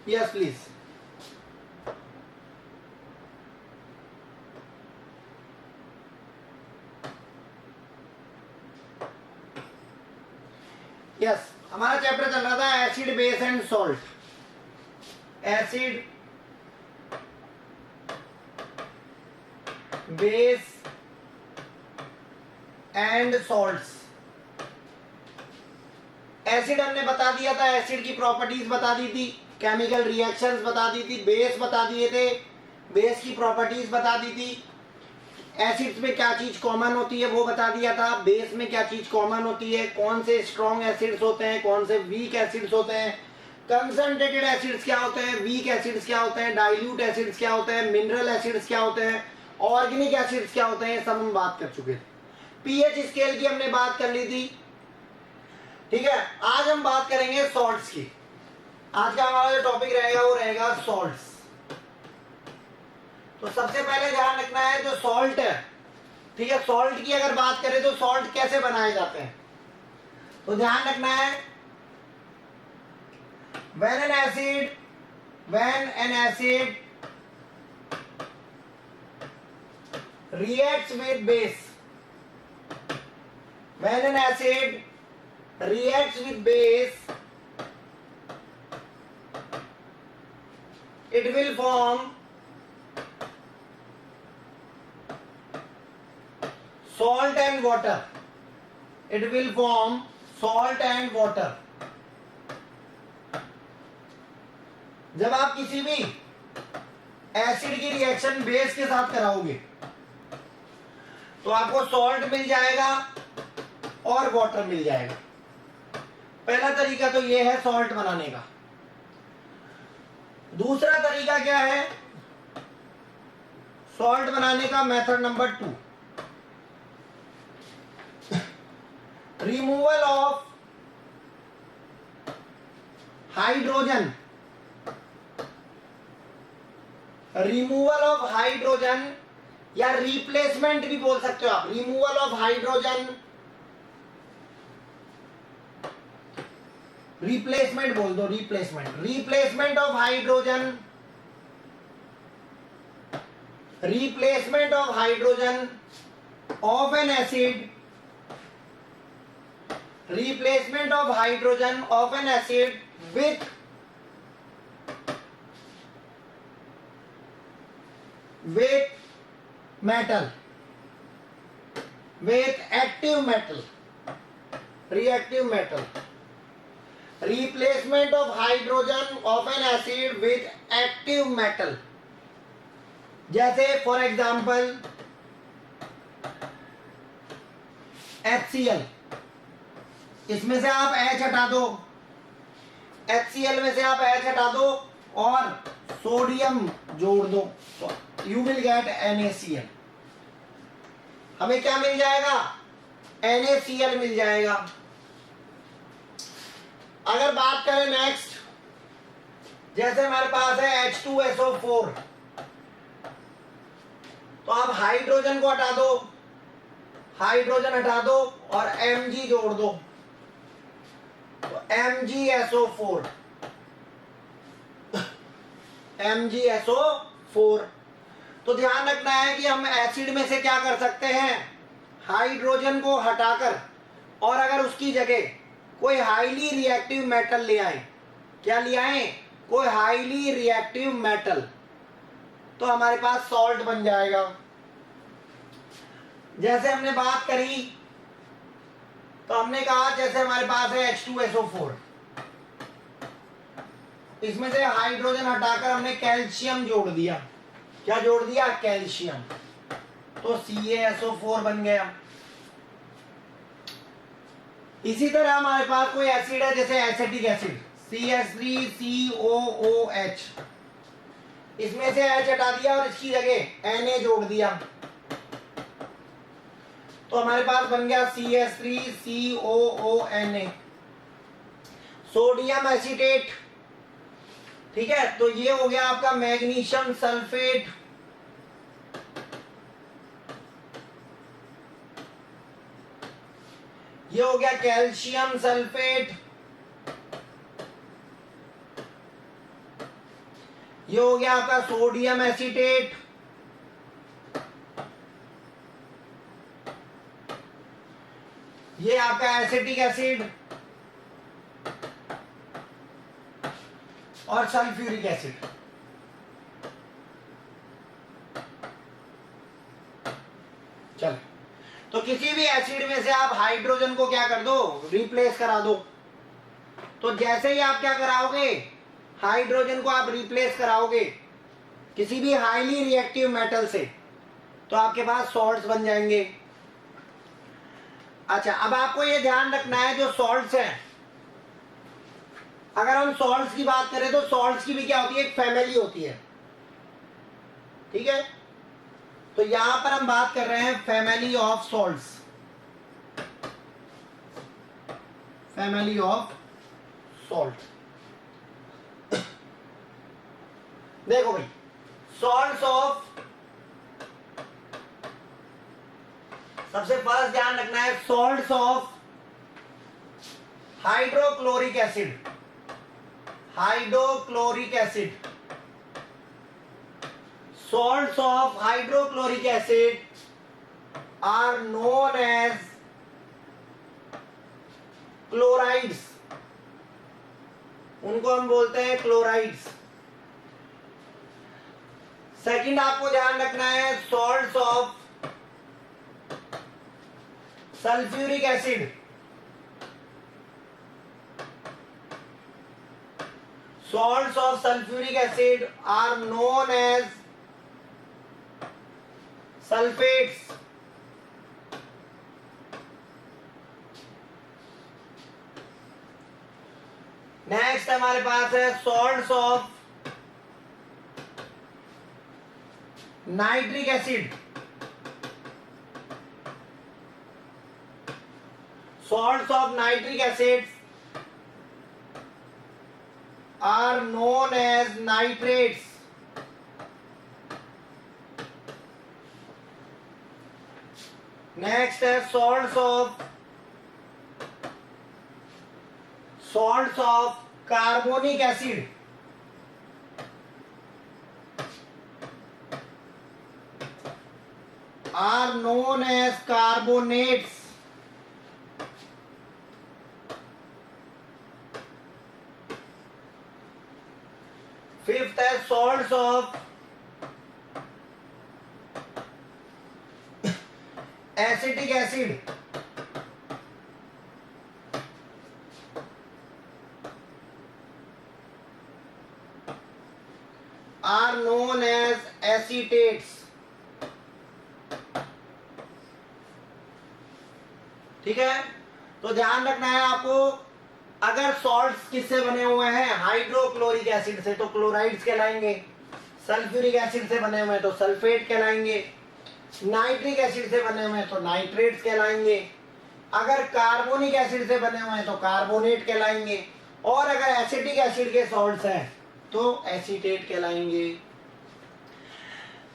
Yes please. Yes, हमारा chapter चल रहा था acid base and salt. Acid base and salts. Acid हमने बता दिया था, एसिड की प्रॉपर्टीज बता दी थी, केमिकल रिएक्शंस बता दी थी, बेस बता दिए थे, बेस की प्रॉपर्टीज बता दी थी, एसिड्स में क्या चीज कॉमन होती है वो बता दिया था, बेस में क्या चीज कॉमन होती है, कौन से स्ट्रॉन्ग एसिड्स होते हैं, कौन से वीक एसिड्स होते हैं, कंसंट्रेटेड एसिड्स क्या होते हैं, वीक एसिड्स क्या होते हैं, डाइल्यूट एसिड्स क्या होते हैं, मिनरल एसिड्स क्या होते हैं, ऑर्गेनिक एसिड्स क्या होते हैं, सब हम बात कर चुके थे। पीएच स्केल की हमने बात कर ली थी। ठीक है, आज हम बात करेंगे सॉल्ट्स की। आज का हमारा जो टॉपिक रहेगा वो रहेगा सॉल्ट्स। तो सबसे पहले ध्यान रखना है जो सॉल्ट है, ठीक है, सॉल्ट की अगर बात करें तो सॉल्ट कैसे बनाए जाते हैं, तो ध्यान रखना है when an acid reacts with base, when an acid reacts with base, it will form salt and water. It will form salt and water. जब आप किसी भी एसिड की रिएक्शन बेस के साथ कराओगे तो आपको सॉल्ट मिल जाएगा और वाटर मिल जाएगा। पहला तरीका तो ये है सॉल्ट बनाने का। दूसरा तरीका क्या है सॉल्ट बनाने का? Method number 2, removal of hydrogen. Removal of hydrogen या रिप्लेसमेंट भी बोल सकते हो आप। रिमूवल ऑफ हाइड्रोजन, रिप्लेसमेंट बोल दो, replacement of hydrogen, replacement of hydrogen of N acid, replacement of hydrogen of an acid with metal, with active metal, reactive metal. Replacement of hydrogen of an acid with active metal. जैसे for example HCl, इसमें से आप H हटा दो, HCl में से आप H हटा दो और सोडियम जोड़ दो तो यू विल गेट NaCl। हमें क्या मिल जाएगा? NaCl मिल जाएगा। अगर बात करें नेक्स्ट, जैसे हमारे पास है H2SO4, तो आप हाइड्रोजन को हटा दो, हाइड्रोजन हटा दो और Mg जोड़ दो तो MgSO4, MgSO4। तो ध्यान रखना है कि हम एसिड में से क्या कर सकते हैं, हाइड्रोजन को हटाकर और अगर उसकी जगह कोई हाईली रिएक्टिव मेटल ले आए, क्या ले आए? कोई हाईली रिएक्टिव मेटल, तो हमारे पास सॉल्ट बन जाएगा। जैसे हमने बात करी तो हमने कहा जैसे हमारे पास है H2SO4, इसमें से हाइड्रोजन हटाकर हमने कैल्शियम जोड़ दिया। क्या जोड़ दिया? कैल्शियम, तो CaSO4 बन गया। इसी तरह हमारे पास कोई एसिड है जैसे एसिटिक एसिड CH3COOH, इसमें से H हटा दिया और इसकी जगह Na जोड़ दिया तो हमारे पास बन गया CH3COONA, सोडियम एसीटेट। ठीक है, तो ये हो गया आपका मैग्नीशियम सल्फेट, ये हो गया कैल्शियम सल्फेट, ये हो गया आपका सोडियम एसीटेट, ये आपका एसिटिक एसिड और सल्फ्यूरिक एसिड। चल, तो किसी भी एसिड में से आप हाइड्रोजन को क्या कर दो, रिप्लेस करा दो। तो जैसे ही आप क्या कराओगे, हाइड्रोजन को आप रिप्लेस कराओगे किसी भी हाईली रिएक्टिव मेटल से, तो आपके पास सॉल्ट्स बन जाएंगे। अच्छा, अब आपको ये ध्यान रखना है जो सॉल्ट्स हैं, अगर हम सॉल्ट्स की बात करें तो सॉल्ट्स की भी क्या होती है, एक फैमिली होती है, ठीक है। तो यहां पर हम बात कर रहे हैं family of salts, family of salt. देखो भाई, सॉल्ट्स ऑफ, सबसे फर्स्ट ध्यान रखना है salts of hydrochloric acid, hydrochloric acid, salts of hydrochloric acid are known as chlorides, उनको हम बोलते हैं क्लोराइड्स। सेकंड आपको ध्यान रखना है salts of sulphuric acid, salts of sulfuric acid are known as sulphates. Next हमारे पास है salts of nitric acid, salts of nitric acid are known as nitrates. Next है salts of carbonic acid, are known as carbonates. Fifth है salts of acetic acid, are known as acetates. ठीक है, तो ध्यान रखना है आपको, अगर सॉल्ट्स किससे बने हुए हैं, हाइड्रोक्लोरिक एसिड से, तो क्लोराइड्स कहलाएंगे। सल्फ्यूरिक एसिड से बने हुए हैं तो सल्फेट कहलाएंगे। नाइट्रिक एसिड से बने हुए हैं तो नाइट्रेट्स कहलाएंगे। अगर कार्बोनिक एसिड से बने हुए हैं तो कार्बोनेट कहलाएंगे। और अगर एसिटिक एसिड के सॉल्ट्स हैं तो एसीटेट कहलाएंगे।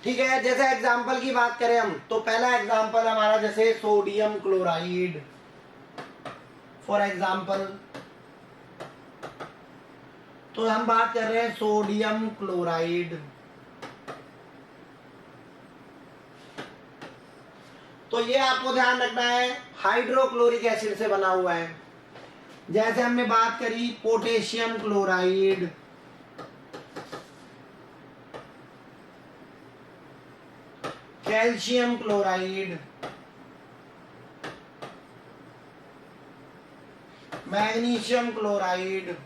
ठीक है, जैसे एग्जांपल की बात करें हम, तो पहला एग्जांपल हमारा जैसे सोडियम क्लोराइड, फॉर एग्जांपल, तो हम बात कर रहे हैं सोडियम क्लोराइड। तो ये आपको ध्यान रखना है हाइड्रोक्लोरिक एसिड से बना हुआ है। जैसे हमने बात करी potassium chloride, calcium chloride, magnesium chloride,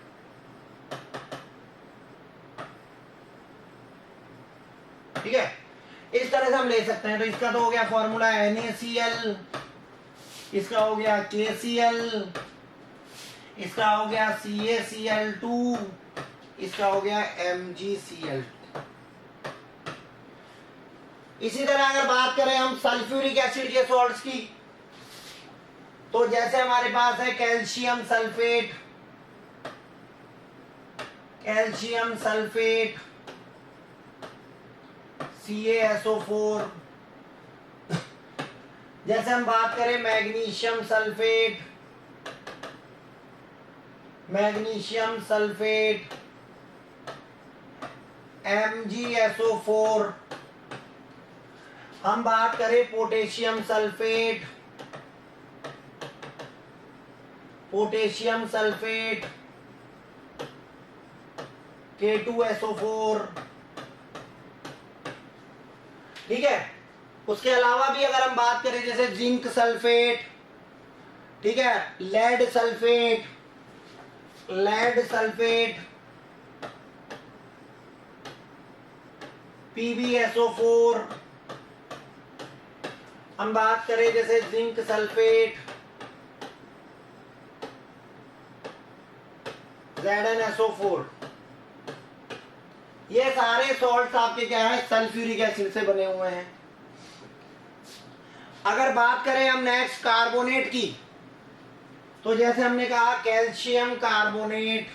ठीक है, इस तरह से हम ले सकते हैं। तो इसका तो हो गया फॉर्मूला NaCl, इसका हो गया KCl, इसका हो गया CaCl2, इसका हो गया MgCl। इसी तरह अगर बात करें हम सल्फ्यूरिक एसिड के सॉल्ट्स की, तो जैसे हमारे पास है calcium sulphate, calcium sulphate, CaSO4। जैसे हम बात करें magnesium sulphate, magnesium sulphate, MgSO4, हम बात करें पोटेशियम सल्फेट, K2SO4, ठीक है। उसके अलावा भी अगर हम बात करें जैसे जिंक सल्फेट, ठीक है, लेड सल्फेट, PbSO4, हम बात करें जैसे जिंक सल्फेट, ZnSO4, ये सारे सॉल्ट्स आपके क्या है, सल्फ्यूरिक एसिड से बने हुए हैं। अगर बात करें हम नेक्स्ट कार्बोनेट की, तो जैसे हमने कहा कैल्शियम कार्बोनेट,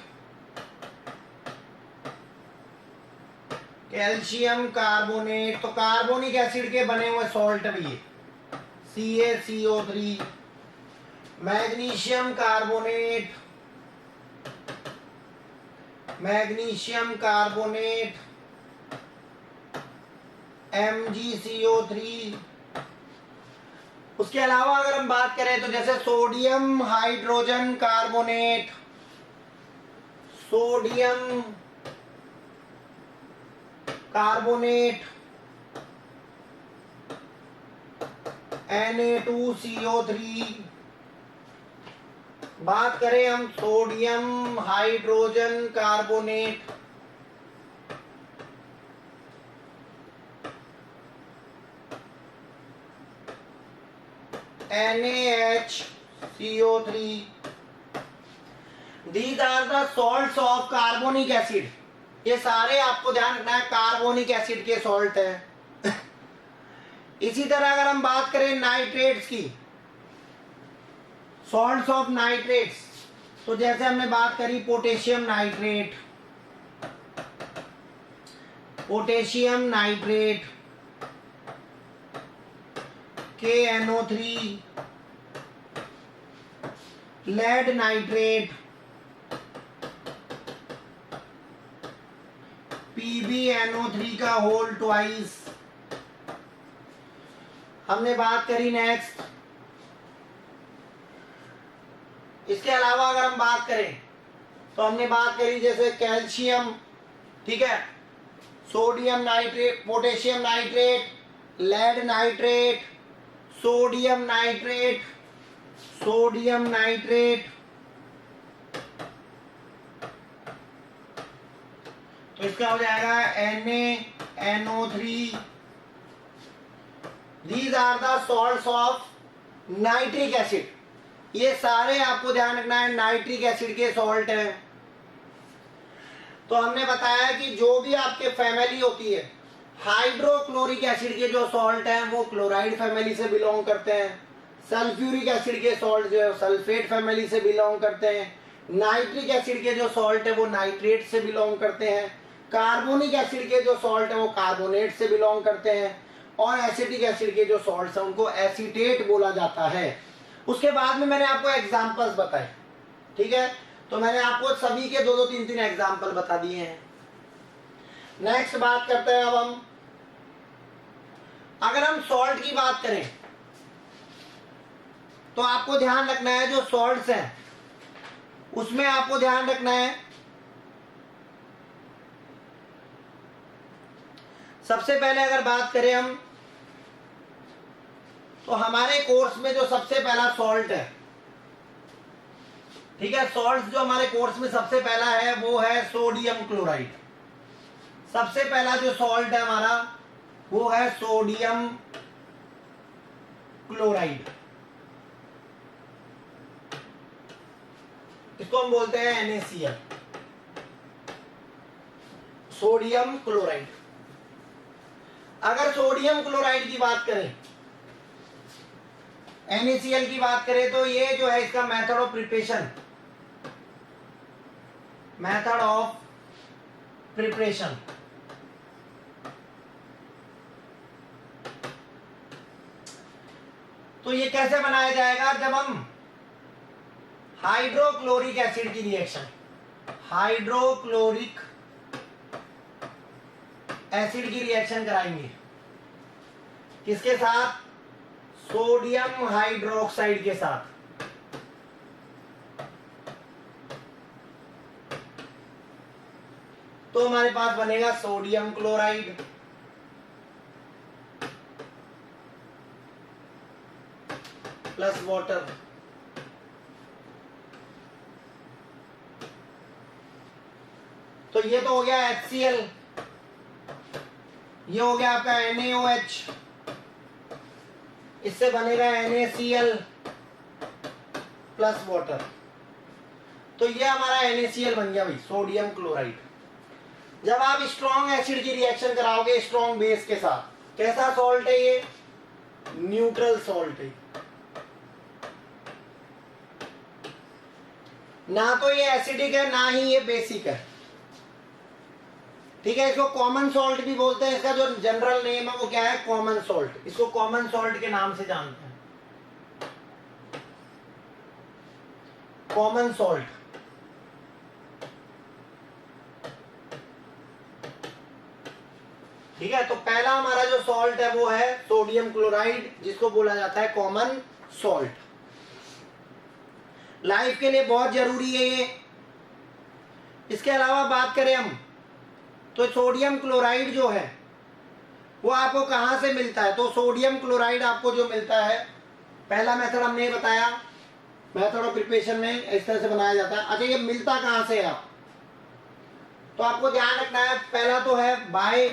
तो कार्बोनिक एसिड के बने हुए सॉल्ट भी है, CaCO3, मैग्नीशियम कार्बोनेट, MgCO3। उसके अलावा अगर हम बात करें तो जैसे सोडियम हाइड्रोजन कार्बोनेट, Na2CO3, बात करें हम sodium hydrogen carbonate, NaHCO3, these are the salts of carbonic acid। ये सारे आपको ध्यान रखना है कार्बोनिक एसिड के सॉल्ट है। इसी तरह अगर हम बात करें नाइट्रेट्स की, सॉल्ट्स ऑफ नाइट्रेट्स, तो जैसे हमने बात करी potassium nitrate, KNO3, lead nitrate, PbNO3 का होल ट्वाइस। हमने बात करी नेक्स्ट। इसके अलावा अगर हम बात करें तो हमने बात करी जैसे कैल्शियम, ठीक है, sodium nitrate, potassium nitrate, lead nitrate, sodium nitrate, तो इसका हो जाएगा NaNO3। These are the salts of nitric acid. ये सारे आपको ध्यान रखना है नाइट्रिक एसिड के सॉल्ट हैं। तो हमने बताया कि जो भी आपके फैमिली होती है, हाइड्रोक्लोरिक एसिड के जो सॉल्ट हैं वो क्लोराइड फैमिली से बिलोंग करते हैं, सल्फ्यूरिक एसिड के सॉल्ट जो है सल्फेट फैमिली से बिलोंग करते हैं, नाइट्रिक एसिड के जो सॉल्ट है वो नाइट्रेट से बिलोंग करते हैं, कार्बोनिक एसिड के जो सॉल्ट है वो कार्बोनेट से बिलोंग करते हैं, और एसिटिक एसिड के जो सॉल्ट्स हैं उनको एसीटेट बोला जाता है। उसके बाद में मैंने आपको एग्जांपल्स बताए, ठीक है, तो मैंने आपको सभी के 2-2, 3-3 एग्जांपल बता दिए हैं। नेक्स्ट बात करते हैं अब हम, अगर हम सॉल्ट की बात करें तो आपको ध्यान रखना है जो सॉल्ट्स हैं उसमें आपको ध्यान रखना है, सबसे पहले अगर बात करें हम तो हमारे कोर्स में जो सबसे पहला सॉल्ट है, ठीक है, सॉल्ट जो हमारे कोर्स में सबसे पहला है वो है सोडियम क्लोराइड। सबसे पहला जो सॉल्ट है हमारा वो है सोडियम क्लोराइड, इसको हम बोलते हैं NaCl, सोडियम क्लोराइड। अगर सोडियम क्लोराइड की बात करें, NaCl की बात करें, तो ये जो है इसका मेथड ऑफ प्रिपरेशन, तो ये कैसे बनाया जाएगा, जब हम हाइड्रोक्लोरिक एसिड की रिएक्शन, हाइड्रोक्लोरिक एसिड की रिएक्शन कराएंगे, किसके साथ? सोडियम हाइड्रोक्साइड के साथ। तो हमारे पास बनेगा सोडियम क्लोराइड प्लस वाटर। तो ये तो हो गया HCl, ये हो गया आपका NaOH, इससे बनेगा NaCl प्लस वाटर। तो ये हमारा NaCl बन गया भाई, सोडियम क्लोराइड। जब आप स्ट्रॉन्ग एसिड की रिएक्शन कराओगे स्ट्रॉन्ग बेस के साथ, कैसा सॉल्ट है ये? न्यूट्रल सॉल्ट है, ना तो ये एसिडिक है ना ही ये बेसिक है। ठीक है, इसको कॉमन सॉल्ट भी बोलते हैं, इसका जो जनरल नेम है वो क्या है? Common salt. इसको कॉमन सॉल्ट के नाम से जानते हैं, कॉमन सॉल्ट। ठीक है, तो पहला हमारा जो सॉल्ट है वो है सोडियम क्लोराइड, जिसको बोला जाता है कॉमन सॉल्ट। लाइफ के लिए बहुत जरूरी है ये। इसके अलावा बात करें हम, तो सोडियम क्लोराइड जो है वो आपको कहां से मिलता है? तो सोडियम क्लोराइड आपको जो मिलता है, पहला मेथड हमने बताया, मेथड ऑफ प्रिपरेशन में इस तरह से बनाया जाता है। अच्छा, ये मिलता कहां से है आप? तो आपको ध्यान रखना है, पहला तो है by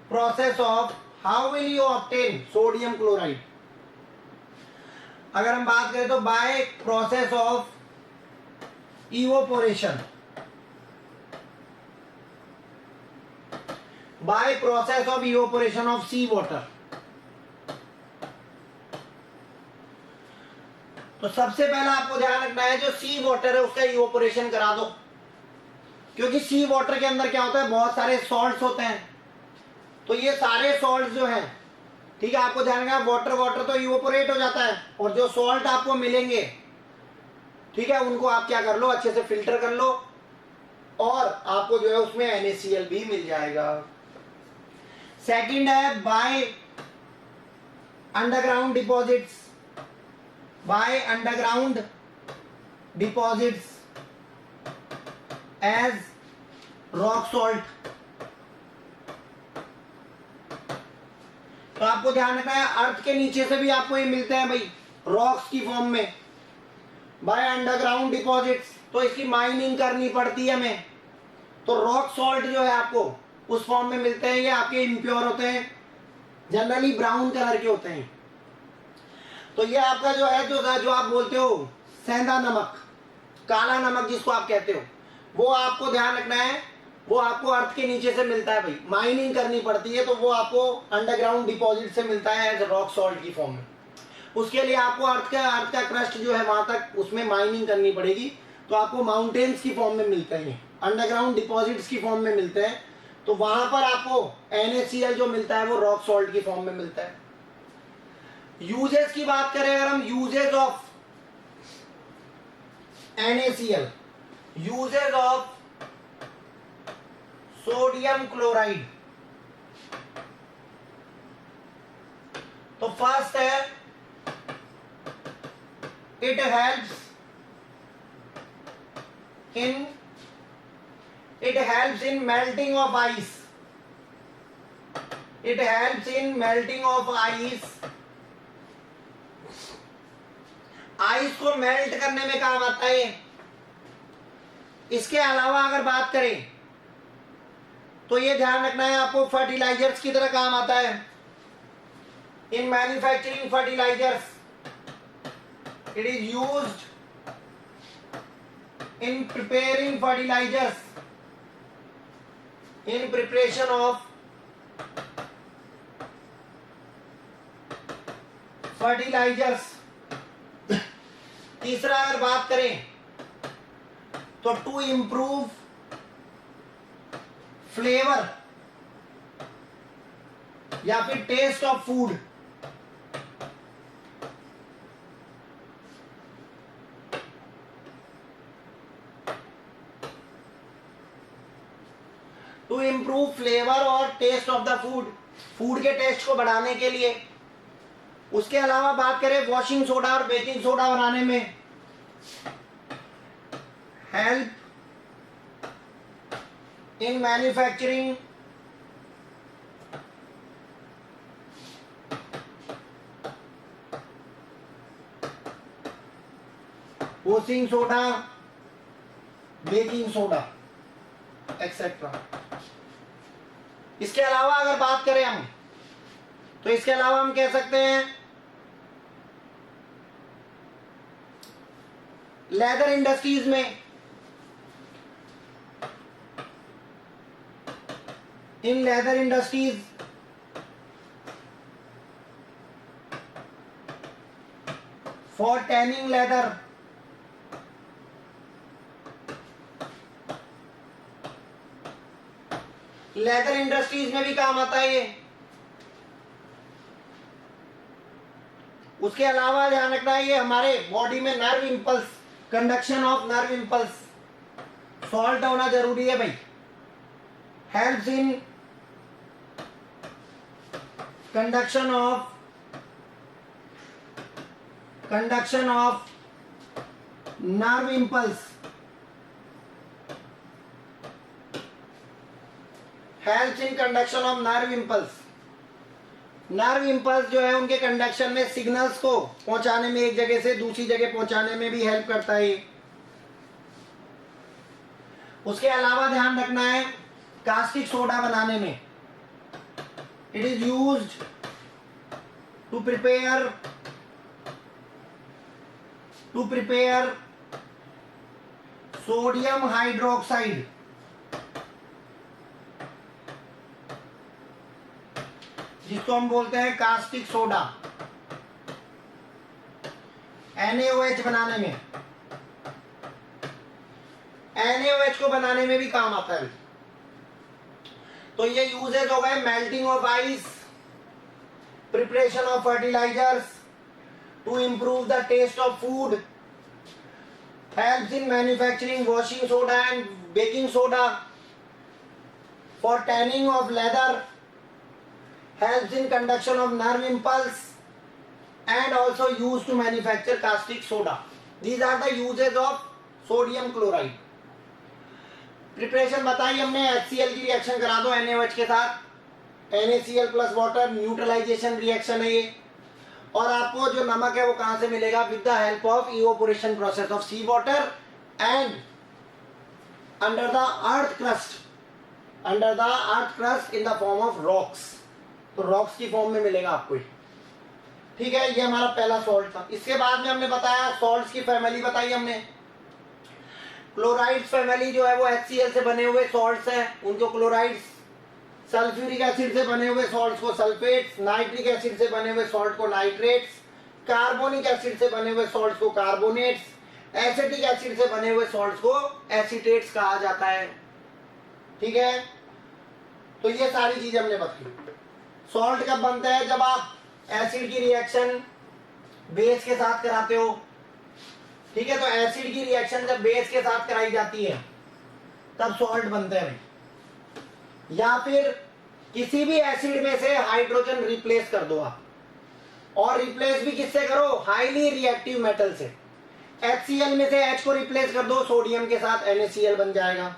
process of how will you obtain sodium chloride. अगर हम बात करें तो by process of evaporation, by process of evaporation of sea water. तो सबसे पहला आपको ध्यान रखना है, जो सी वाटर है उसका इवोपोरेशन करा दो, क्योंकि सी वाटर के अंदर क्या होता है? बहुत सारे सॉल्ट्स होते हैं। तो ये सारे सॉल्ट्स जो हैं, ठीक है, आपको ध्यान रखना, वाटर वाटर तो इवोपोरेट हो जाता है, और जो सॉल्ट आपको मिलेंगे, ठीक है, उनको आप क्या कर लो? अच्छे से फिल्टर कर लो, और आपको जो है उसमें NaCl भी मिल जाएगा। सेकंड है by underground deposits, by underground deposits as rock salt. तो आपको ध्यान रखना है, अर्थ के नीचे से भी आपको ये मिलते हैं भाई, रॉक्स की फॉर्म में, बाय अंडरग्राउंड डिपॉजिट्स। तो इसकी माइनिंग करनी पड़ती है हमें, तो रॉक सॉल्ट जो है आपको उस फॉर्म में मिलते हैं। ये आपके इम्प्योर होते हैं, जनरली ब्राउन कलर के होते हैं। तो ये आपका जो है, जो आप बोलते हो सेंधा नमक, काला नमक जिसको आप कहते हो, वो आपको ध्यान रखना है, वो आपको अर्थ के नीचे से मिलता है भाई, माइनिंग करनी पड़ती है, तो वो आपको अंडरग्राउंड डिपॉजिट से मिलता है एज रॉक सॉल्ट की फॉर्म में। उसके लिए आपको अर्थ का क्रस्ट जो है वहां तक उसमें माइनिंग करनी पड़ेगी, तो आपको माउंटेन्स की फॉर्म में मिलते हैं, अंडरग्राउंड डिपॉजिट्स की फॉर्म में मिलते हैं। तो वहां पर आपको NaCl जो मिलता है वो रॉक सॉल्ट की फॉर्म में मिलता है। यूजेस की बात करें अगर हम, uses of NaCl, uses of sodium chloride, तो फर्स्ट है it helps in melting of ice, it helps in melting of ice, ice को मेल्ट करने में काम आता है। इसके अलावा अगर बात करें तो ये ध्यान रखना है आपको, फर्टिलाइजर्स की तरह काम आता है। In manufacturing fertilisers it is used, in preparing fertilisers, in preparation of fertilisers. तीसरा अगर बात करें तो टू इंप्रूव फ्लेवर या फिर taste of food. To improve flavour और taste of the food, food के टेस्ट को बढ़ाने के लिए। उसके अलावा बात करें वॉशिंग सोडा और बेकिंग सोडा बनाने में, help in manufacturing washing soda, baking soda etcetera. इसके अलावा अगर बात करें हम, तो इसके अलावा हम कह सकते हैं लेदर इंडस्ट्रीज में, in leather industries for tanning leather, leather industries में भी काम आता है ये। उसके अलावा ध्यान रखना है ये हमारे बॉडी में nerve impulse, conduction of nerve impulse, salt होना जरूरी है भाई, helps in conduction of nerve impulse, helps in conduction of nerve impulse. Nerve impulse जो है उनके कंडक्शन में सिग्नल्स को पहुंचाने में, एक जगह से दूसरी जगह पहुंचाने में भी हेल्प करता है। उसके अलावा ध्यान रखना है कास्टिक सोडा बनाने में, it is used to prepare sodium hydroxide, जिसको हम बोलते हैं कास्टिक सोडा, NaOH बनाने में, NaOH को बनाने में भी काम आता है। तो ये यूजेज हो गए melting of ice, preparation of fertilisers to improve the taste of food, helps in manufacturing washing soda and baking soda for tanning of leather, helps in conduction of nerve impulse and also used to manufacture caustic soda. These are the uses of sodium chloride. Preparation बताई हमने, HCl की reaction करा दो NaOH के साथ, NaCl plus water, neutralisation reaction है ये। और आपको जो नमक है वो कहाँ से मिलेगा? With the help of evaporation process of sea water and under the earth crust in the form of rocks. तो रॉक्स की फॉर्म में मिलेगा आपको, ठीक है। ये हमारा पहला सॉल्ट था। इसके बाद में हमने बताया सॉल्ट्स की फैमिली बताई हमने। क्लोराइड्स फैमिली जो है वो HCl से बने हुए सॉल्ट्स हैं, उनको क्लोराइड्स, सल्फ्यूरिक एसिड से बने हुए सॉल्ट्स को सल्फेट्स, नाइट्रिक एसिड से बने हुए सॉल्ट को नाइट्रेट्स, कार्बोनिक एसिड से बने हुए सॉल्ट्स को कार्बोनेट्स, एसिटिक एसिड से बने हुए सॉल्ट्स को एसीटेट्स कहा जाता है, ठीक है। तो ये सारी चीजें हमने बताई। सॉल्ट कब बनता है? जब आप एसिड की रिएक्शन बेस के साथ कराते हो, ठीक है। तो एसिड की रिएक्शन जब बेस के साथ कराई जाती है तब सॉल्ट बनता है। या फिर किसी भी एसिड में से हाइड्रोजन रिप्लेस कर दो आप, और रिप्लेस भी किससे करो? हाईली रिएक्टिव मेटल से। HCl में से H को रिप्लेस कर दो सोडियम के साथ, NaCl बन जाएगा।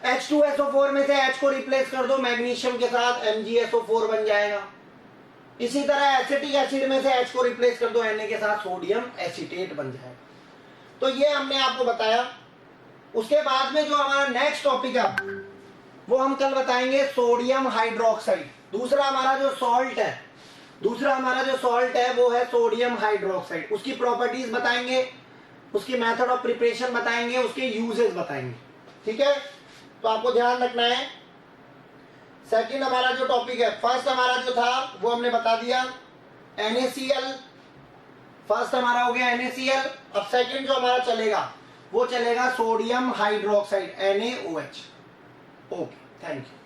H2SO4 में से H को रिप्लेस कर दो मैग्नीशियम के साथ, MgSO4 बन जाएगा। इसी तरह एसिटिक एसिड में से H को रिप्लेस कर दो Na के साथ, सोडियम एसीटेट बन जाएगा। तो ये हमने आपको बताया। उसके बाद में जो हमारा नेक्स्ट टॉपिक है वो हम कल बताएंगे सोडियम हाइड्रोक्साइड। दूसरा हमारा जो सॉल्ट है वो है सोडियम हाइड्रोक्साइड। उसकी प्रॉपर्टीज बताएंगे, उसकी मेथड ऑफ प्रिपरेशन बताएंगे, उसके यूजेस बताएंगे, ठीक है। तो आपको ध्यान रखना है। सेकंड हमारा जो टॉपिक है, फर्स्ट हमारा जो था वो हमने बता दिया NaCl, फर्स्ट हमारा हो गया NaCl। अब सेकंड जो हमारा चलेगा वो चलेगा sodium hydroxide NaOH। Okay, thank you.